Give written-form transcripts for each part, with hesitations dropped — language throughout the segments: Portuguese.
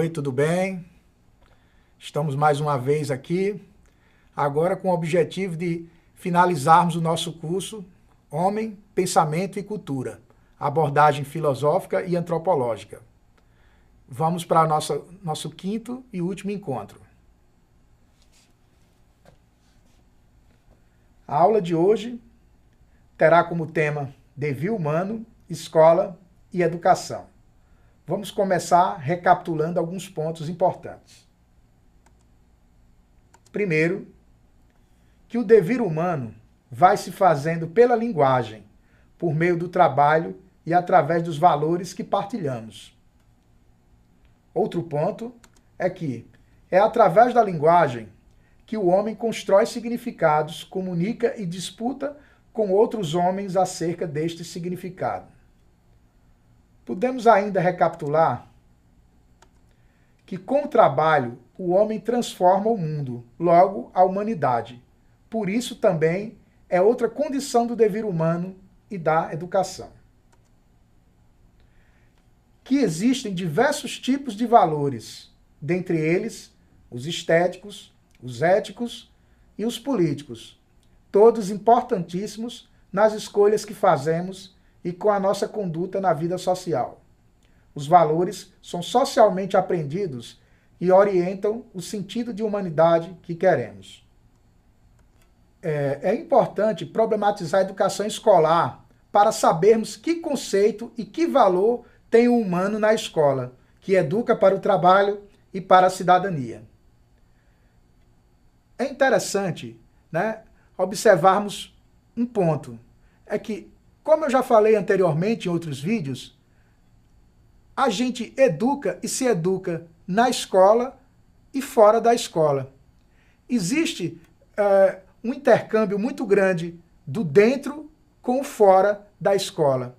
Oi, tudo bem? Estamos mais uma vez aqui, agora com o objetivo de finalizarmos o nosso curso Homem, Pensamento e Cultura, abordagem filosófica e antropológica. Vamos para nosso quinto e último encontro. A aula de hoje terá como tema Devir humano, escola e educação. Vamos começar recapitulando alguns pontos importantes. Primeiro, que o devir humano vai se fazendo pela linguagem, por meio do trabalho e através dos valores que partilhamos. Outro ponto é que é através da linguagem que o homem constrói significados, comunica e disputa com outros homens acerca deste significado. Podemos ainda recapitular que com o trabalho o homem transforma o mundo, logo a humanidade. Por isso também é outra condição do devir humano e da educação. Que existem diversos tipos de valores, dentre eles os estéticos, os éticos e os políticos, todos importantíssimos nas escolhas que fazemos e com a nossa conduta na vida social. Os valores são socialmente aprendidos e orientam o sentido de humanidade que queremos. É importante problematizar a educação escolar para sabermos que conceito e que valor tem o humano na escola, que educa para o trabalho e para a cidadania. É interessante, né, observarmos um ponto, é que, como eu já falei anteriormente em outros vídeos, a gente educa e se educa na escola e fora da escola. Existe um intercâmbio muito grande do dentro com o fora da escola.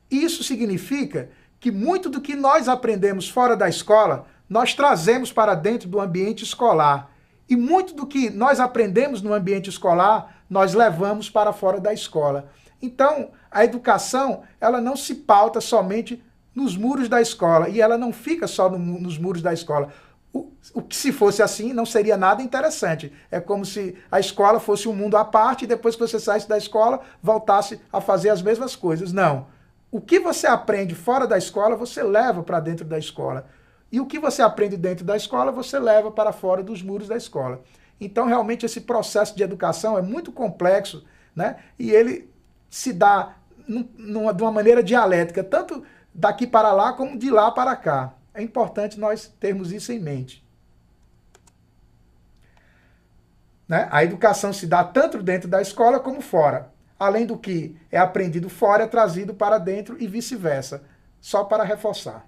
Isso significa que muito do que nós aprendemos fora da escola, nós trazemos para dentro do ambiente escolar. E muito do que nós aprendemos no ambiente escolar, nós levamos para fora da escola. Então, a educação, ela não se pauta somente nos muros da escola, e ela não fica só nos muros da escola. O que se fosse assim, não seria nada interessante. É como se a escola fosse um mundo à parte, e depois que você saísse da escola, voltasse a fazer as mesmas coisas. Não. O que você aprende fora da escola, você leva para dentro da escola. E o que você aprende dentro da escola, você leva para fora dos muros da escola. Então, realmente, esse processo de educação é muito complexo, né? E ele se dá de uma maneira dialética, tanto daqui para lá como de lá para cá. É importante nós termos isso em mente. Né? A educação se dá tanto dentro da escola como fora. Além do que é aprendido fora, é trazido para dentro e vice-versa. Só para reforçar.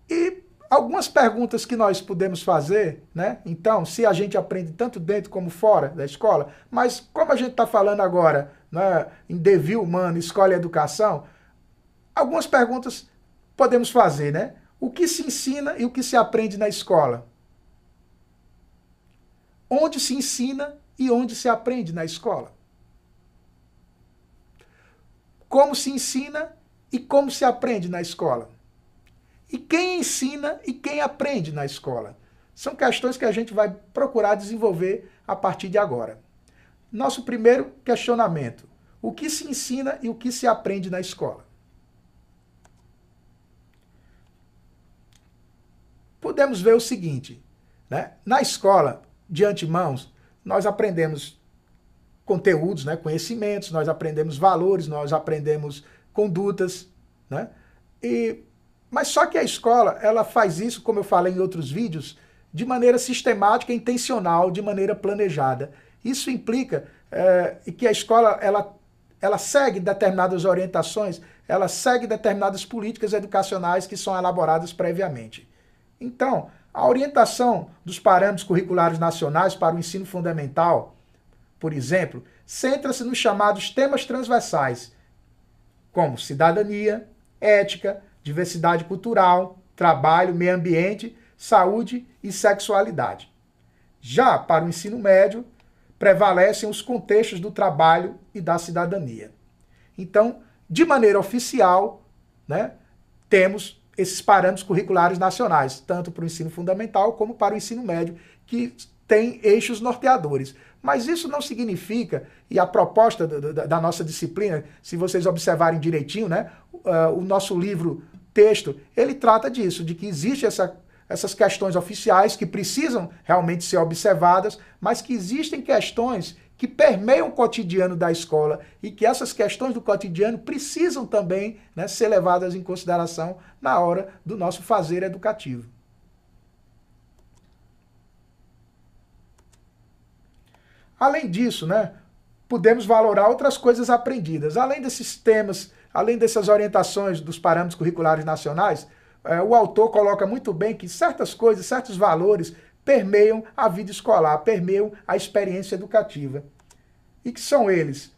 E algumas perguntas que nós podemos fazer, né? Então, se a gente aprende tanto dentro como fora da escola, mas como a gente está falando agora, né, em devir humano, escola e educação, algumas perguntas podemos fazer, né? O que se ensina e o que se aprende na escola? Onde se ensina e onde se aprende na escola? Como se ensina e como se aprende na escola? E quem ensina e quem aprende na escola? São questões que a gente vai procurar desenvolver a partir de agora. Nosso primeiro questionamento: o que se ensina e o que se aprende na escola? Podemos ver o seguinte, né? Na escola, de antemão, nós aprendemos conteúdos, né? Conhecimentos, nós aprendemos valores, nós aprendemos condutas, né? Mas só que a escola, ela faz isso, como eu falei em outros vídeos, de maneira sistemática, intencional, de maneira planejada. Isso implica que a escola, ela segue determinadas orientações, ela segue determinadas políticas educacionais que são elaboradas previamente. Então, a orientação dos parâmetros curriculares nacionais para o ensino fundamental, por exemplo, centra-se nos chamados temas transversais, como cidadania, ética, diversidade cultural, trabalho, meio ambiente, saúde e sexualidade. Já para o ensino médio, prevalecem os contextos do trabalho e da cidadania. Então, de maneira oficial, né, temos esses parâmetros curriculares nacionais, tanto para o ensino fundamental como para o ensino médio, que tem eixos norteadores. Mas isso não significa, e a proposta da nossa disciplina, se vocês observarem direitinho, né, o nosso livro texto, ele trata disso, de que existe essas questões oficiais que precisam realmente ser observadas, mas que existem questões que permeiam o cotidiano da escola e que essas questões do cotidiano precisam também, né, ser levadas em consideração na hora do nosso fazer educativo. Além disso, né, podemos valorar outras coisas aprendidas. Além desses temas, além dessas orientações dos parâmetros curriculares nacionais, o autor coloca muito bem que certas coisas, certos valores permeiam a vida escolar, permeiam a experiência educativa. E que são eles?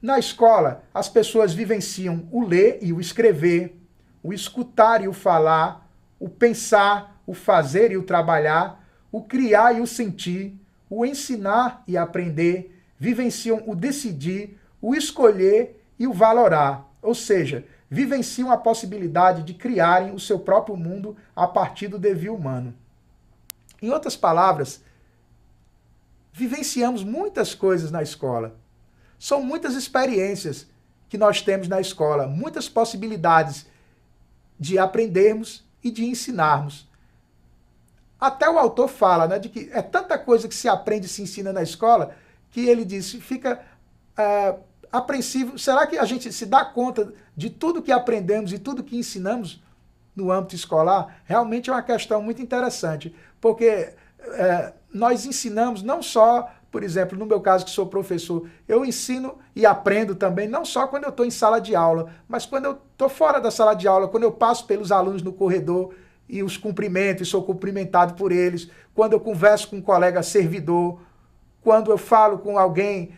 Na escola, as pessoas vivenciam o ler e o escrever, o escutar e o falar, o pensar, o fazer e o trabalhar, o criar e o sentir, o ensinar e aprender, vivenciam o decidir, o escolher e o valorar. Ou seja, vivenciam a possibilidade de criarem o seu próprio mundo a partir do devir humano. Em outras palavras, vivenciamos muitas coisas na escola. São muitas experiências que nós temos na escola, muitas possibilidades de aprendermos e de ensinarmos. Até o autor fala, né, de que é tanta coisa que se aprende e se ensina na escola, que ele diz, fica apreensivo. Será que a gente se dá conta de tudo que aprendemos e tudo que ensinamos no âmbito escolar? Realmente é uma questão muito interessante, porque nós ensinamos não só, por exemplo, no meu caso que sou professor, eu ensino e aprendo também, não só quando eu estou em sala de aula, mas quando eu estou fora da sala de aula, quando eu passo pelos alunos no corredor e os cumprimento e sou cumprimentado por eles, quando eu converso com um colega servidor, quando eu falo com alguém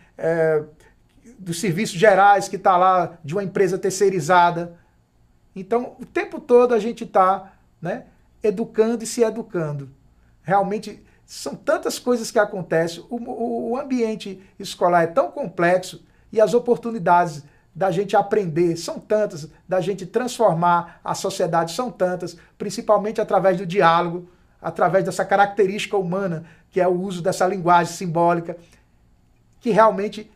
dos serviços gerais que está lá de uma empresa terceirizada. Então, o tempo todo a gente está, né, educando e se educando. Realmente, são tantas coisas que acontecem, o ambiente escolar é tão complexo e as oportunidades da gente aprender são tantas, da gente transformar a sociedade são tantas, principalmente através do diálogo, através dessa característica humana, que é o uso dessa linguagem simbólica, que realmente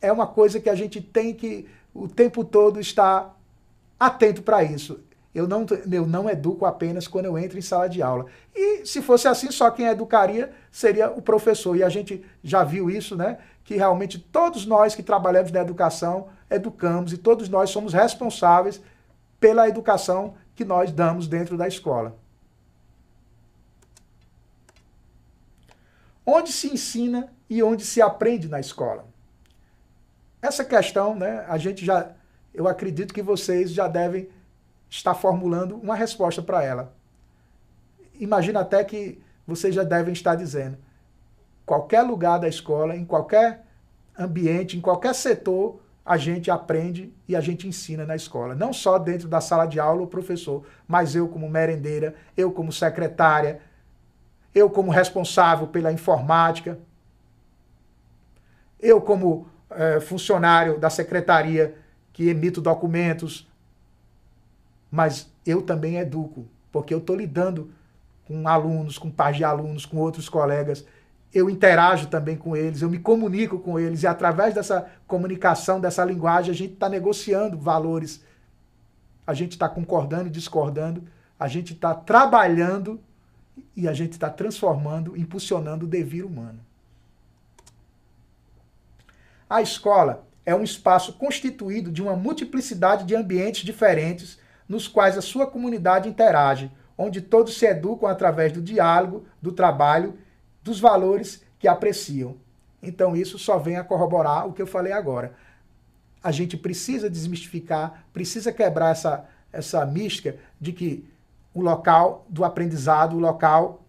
é uma coisa que a gente tem que o tempo todo estar atento para isso. Eu não educo apenas quando eu entro em sala de aula. E se fosse assim, só quem educaria seria o professor. E a gente já viu isso, né? Que realmente todos nós que trabalhamos na educação, educamos e todos nós somos responsáveis pela educação que nós damos dentro da escola. Onde se ensina e onde se aprende na escola? Essa questão, né, eu acredito que vocês já devem estar formulando uma resposta para ela. Imagina até que vocês já devem estar dizendo, qualquer lugar da escola, em qualquer ambiente, em qualquer setor, a gente aprende e a gente ensina na escola. Não só dentro da sala de aula o professor, mas eu como merendeira, eu como secretária, eu como responsável pela informática, eu como funcionário da secretaria que emito documentos, mas eu também educo, porque eu estou lidando com alunos, com pais de alunos, com outros colegas, eu interajo também com eles, eu me comunico com eles, e através dessa comunicação, dessa linguagem, a gente está negociando valores, a gente está concordando e discordando, a gente está trabalhando e a gente está transformando, impulsionando o devir humano. A escola é um espaço constituído de uma multiplicidade de ambientes diferentes nos quais a sua comunidade interage, onde todos se educam através do diálogo, do trabalho, dos valores que apreciam. Então isso só vem a corroborar o que eu falei agora. A gente precisa desmistificar, precisa quebrar essa mística de que o local do aprendizado, o local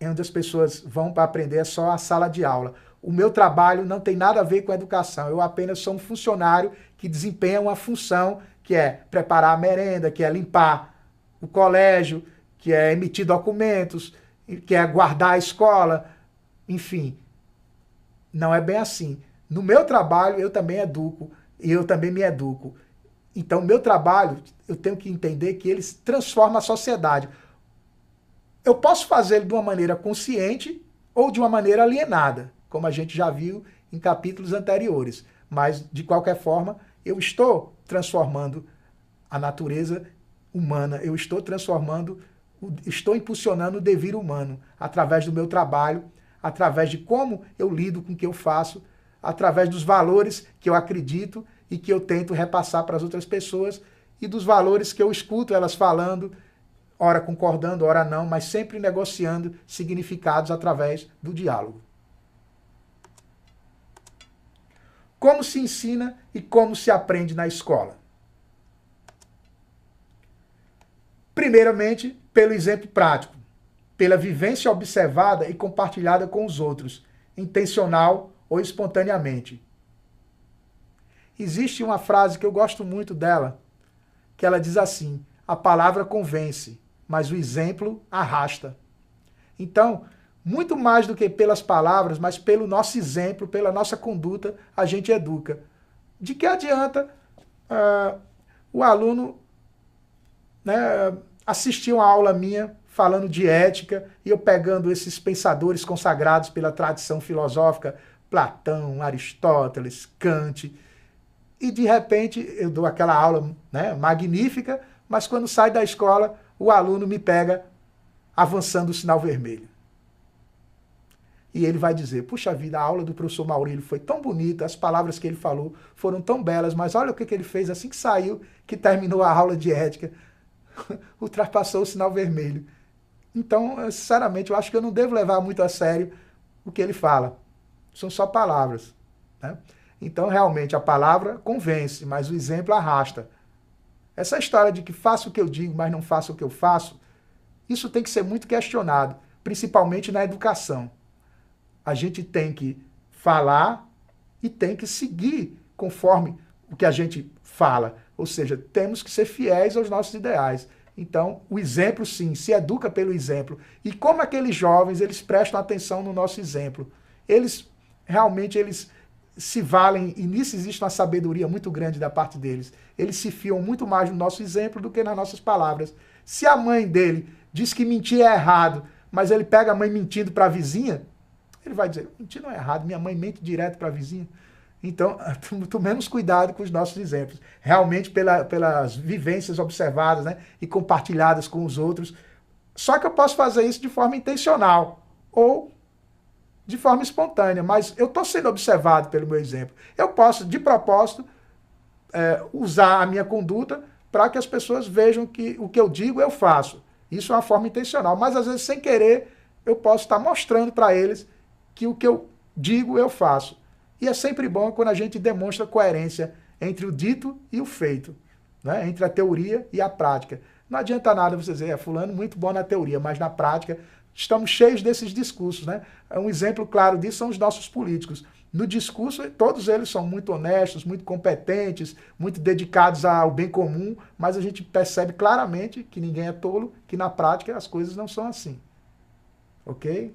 onde as pessoas vão para aprender é só a sala de aula. O meu trabalho não tem nada a ver com a educação, eu apenas sou um funcionário que desempenha uma função que é preparar a merenda, que é limpar o colégio, que é emitir documentos, que é guardar a escola, enfim. Não é bem assim. No meu trabalho eu também educo, e eu também me educo. Então, meu trabalho, eu tenho que entender que ele transforma a sociedade. Eu posso fazê-lo de uma maneira consciente ou de uma maneira alienada, como a gente já viu em capítulos anteriores. Mas, de qualquer forma, eu estou transformando a natureza humana, eu estou transformando, estou impulsionando o devir humano através do meu trabalho, através de como eu lido com o que eu faço, através dos valores que eu acredito e que eu tento repassar para as outras pessoas e dos valores que eu escuto elas falando, ora concordando, ora não, mas sempre negociando significados através do diálogo. Como se ensina e como se aprende na escola? Primeiramente, pelo exemplo prático, pela vivência observada e compartilhada com os outros, intencional ou espontaneamente. Existe uma frase que eu gosto muito dela, que ela diz assim: a palavra convence, mas o exemplo arrasta. Então, muito mais do que pelas palavras, mas pelo nosso exemplo, pela nossa conduta, a gente educa. De que adianta o aluno, né, assistir uma aula minha falando de ética e eu pegando esses pensadores consagrados pela tradição filosófica, Platão, Aristóteles, Kant, e de repente eu dou aquela aula, né, magnífica, mas quando sai da escola, o aluno me pega avançando o sinal vermelho. E ele vai dizer: puxa vida, a aula do professor Maurílio foi tão bonita, as palavras que ele falou foram tão belas, mas olha o que ele fez assim que saiu, que terminou a aula de ética, ultrapassou o sinal vermelho. Então, sinceramente, eu acho que eu não devo levar muito a sério o que ele fala. São só palavras, né? Então, realmente, a palavra convence, mas o exemplo arrasta. Essa história de que faço o que eu digo, mas não faço o que eu faço, isso tem que ser muito questionado, principalmente na educação. A gente tem que falar e tem que seguir conforme o que a gente fala. Ou seja, temos que ser fiéis aos nossos ideais. Então, o exemplo, sim, se educa pelo exemplo. E como aqueles jovens, eles prestam atenção no nosso exemplo. Eles, realmente, eles se valem, e nisso existe uma sabedoria muito grande da parte deles. Eles se fiam muito mais no nosso exemplo do que nas nossas palavras. Se a mãe dele diz que mentir é errado, mas ele pega a mãe mentindo para a vizinha, ele vai dizer: mentir não é errado, minha mãe mente direto para a vizinha. Então, tomemos cuidado com os nossos exemplos. Realmente, pelas vivências observadas, né, e compartilhadas com os outros. Só que eu posso fazer isso de forma intencional ou de forma espontânea, mas eu estou sendo observado pelo meu exemplo. Eu posso, de propósito, usar a minha conduta para que as pessoas vejam que o que eu digo eu faço. Isso é uma forma intencional, mas às vezes, sem querer, eu posso estar mostrando para eles que o que eu digo eu faço. E é sempre bom quando a gente demonstra coerência entre o dito e o feito, né? Entre a teoria e a prática. Não adianta nada você dizer: fulano muito bom na teoria, mas na prática estamos cheios desses discursos, né? Um exemplo claro disso são os nossos políticos. No discurso, todos eles são muito honestos, muito competentes, muito dedicados ao bem comum, mas a gente percebe claramente que ninguém é tolo, que na prática as coisas não são assim. Ok?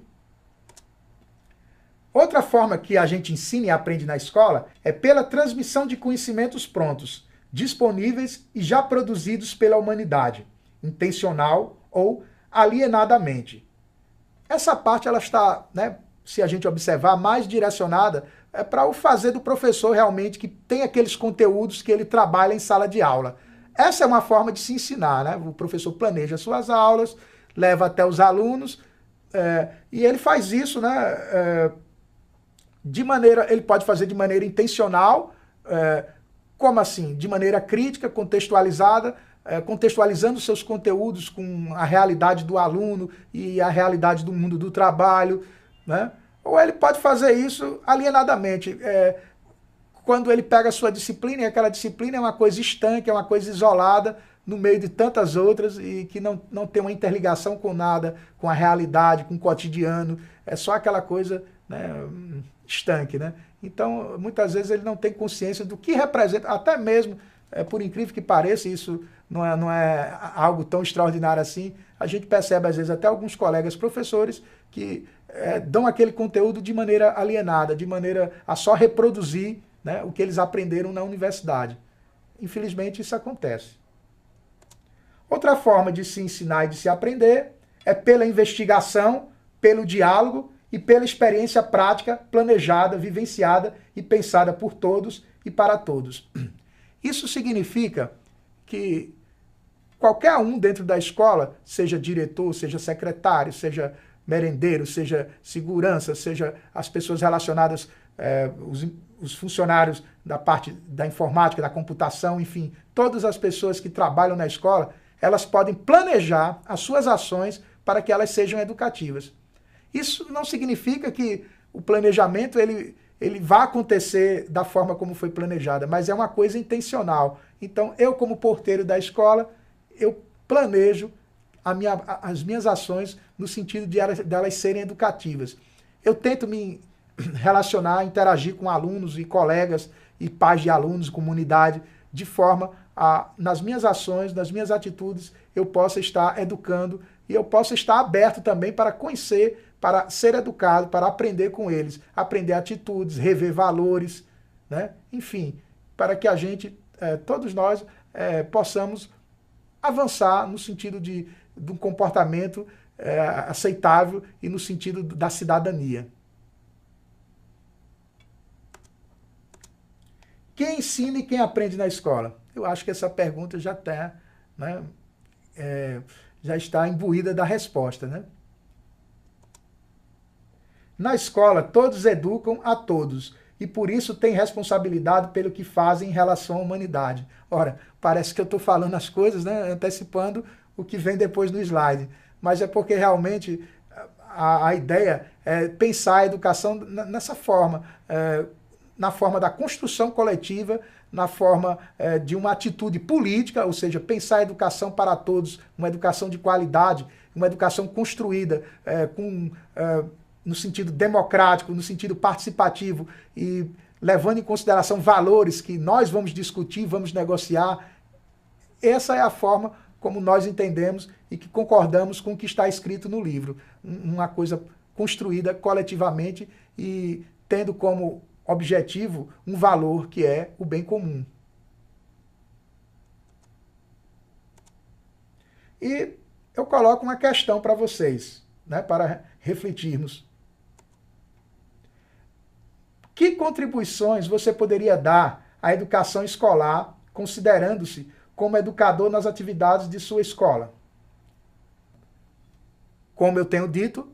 Outra forma que a gente ensina e aprende na escola é pela transmissão de conhecimentos prontos, disponíveis e já produzidos pela humanidade, intencional ou alienadamente. Essa parte ela está, né, se a gente observar, mais direcionada para o fazer do professor realmente que tem aqueles conteúdos que ele trabalha em sala de aula. Essa é uma forma de se ensinar, né? O professor planeja suas aulas, leva até os alunos, e ele faz isso, né? Ele pode fazer de maneira intencional, como assim? De maneira crítica, contextualizada, contextualizando seus conteúdos com a realidade do aluno e a realidade do mundo do trabalho, né? Ou ele pode fazer isso alienadamente, quando ele pega a sua disciplina, e aquela disciplina é uma coisa estanque, é uma coisa isolada, no meio de tantas outras, e que não tem uma interligação com nada, com a realidade, com o cotidiano, é só aquela coisa, né, estanque, né? Então, muitas vezes ele não tem consciência do que representa, até mesmo, por incrível que pareça, isso não é algo tão extraordinário assim, a gente percebe às vezes até alguns colegas professores que dão aquele conteúdo de maneira alienada, de maneira a só reproduzir, né, o que eles aprenderam na universidade. infelizmente isso acontece. Outra forma de se ensinar e de se aprender é pela investigação, pelo diálogo e pela experiência prática, planejada, vivenciada e pensada por todos e para todos. Isso significa que qualquer um dentro da escola, seja diretor, seja secretário, seja merendeiro, seja segurança, seja as pessoas relacionadas, os funcionários da parte da informática, da computação, enfim, todas as pessoas que trabalham na escola, elas podem planejar as suas ações para que elas sejam educativas. Isso não significa que o planejamento ele vai acontecer da forma como foi planejada, mas é uma coisa intencional. Então, eu como porteiro da escola, eu planejo as minhas ações no sentido de elas serem educativas. Eu tento me relacionar, interagir com alunos e colegas e pais de alunos, comunidade, de forma a, nas minhas ações, nas minhas atitudes, eu possa estar educando e eu possa estar aberto também para conhecer, para ser educado, para aprender com eles, aprender atitudes, rever valores, né? Enfim, para que a gente, todos nós, possamos avançar no sentido de um comportamento aceitável e no sentido da cidadania. Quem ensina e quem aprende na escola? Eu acho que essa pergunta já está, né, já está imbuída da resposta, né? Na escola, todos educam a todos e por isso têm responsabilidade pelo que fazem em relação à humanidade. Ora, parece que eu estou falando as coisas, né, antecipando o que vem depois no slide, mas é porque realmente a ideia é pensar a educação nessa forma, na forma da construção coletiva, na forma de uma atitude política, ou seja, pensar a educação para todos, uma educação de qualidade, uma educação construída no sentido democrático, no sentido participativo e levando em consideração valores que nós vamos discutir, vamos negociar. Essa é a forma como nós entendemos e que concordamos com o que está escrito no livro. Uma coisa construída coletivamente e tendo como objetivo um valor que é o bem comum. E eu coloco uma questão para vocês, né, para refletirmos. Que contribuições você poderia dar à educação escolar, considerando-se como educador nas atividades de sua escola? Como eu tenho dito,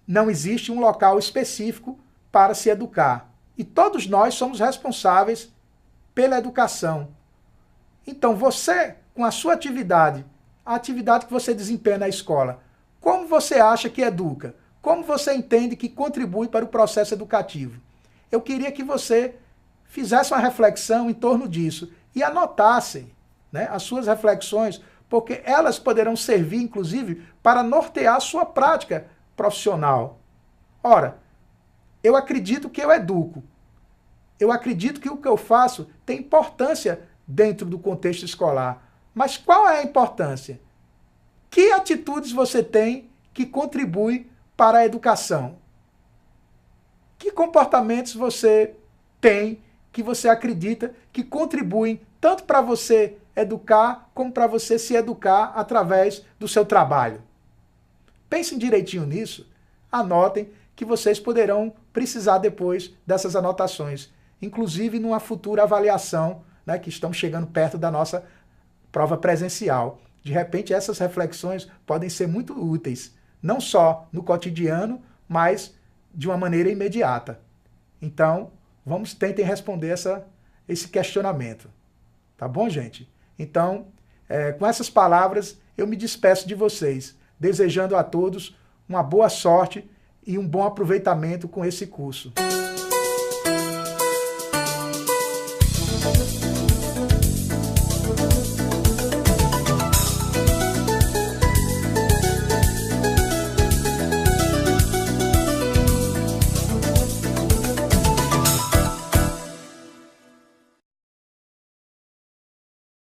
não existe um local específico para se educar. E todos nós somos responsáveis pela educação. Então você, com a sua atividade, a atividade que você desempenha na escola, como você acha que educa? Como você entende que contribui para o processo educativo? Eu queria que você fizesse uma reflexão em torno disso e anotasse, né, as suas reflexões, porque elas poderão servir, inclusive, para nortear a sua prática profissional. Ora, eu acredito que eu educo. Eu acredito que o que eu faço tem importância dentro do contexto escolar. Mas qual é a importância? Que atitudes você tem que contribuem para a educação? Que comportamentos você tem que você acredita que contribuem tanto para você educar como para você se educar através do seu trabalho? Pensem direitinho nisso, anotem que vocês poderão precisar depois dessas anotações, inclusive numa futura avaliação, né, que estamos chegando perto da nossa prova presencial. De repente essas reflexões podem ser muito úteis, não só no cotidiano, mas de uma maneira imediata. Então, tentem responder esse questionamento. Tá bom, gente? Então, com essas palavras, eu me despeço de vocês, desejando a todos uma boa sorte e um bom aproveitamento com esse curso.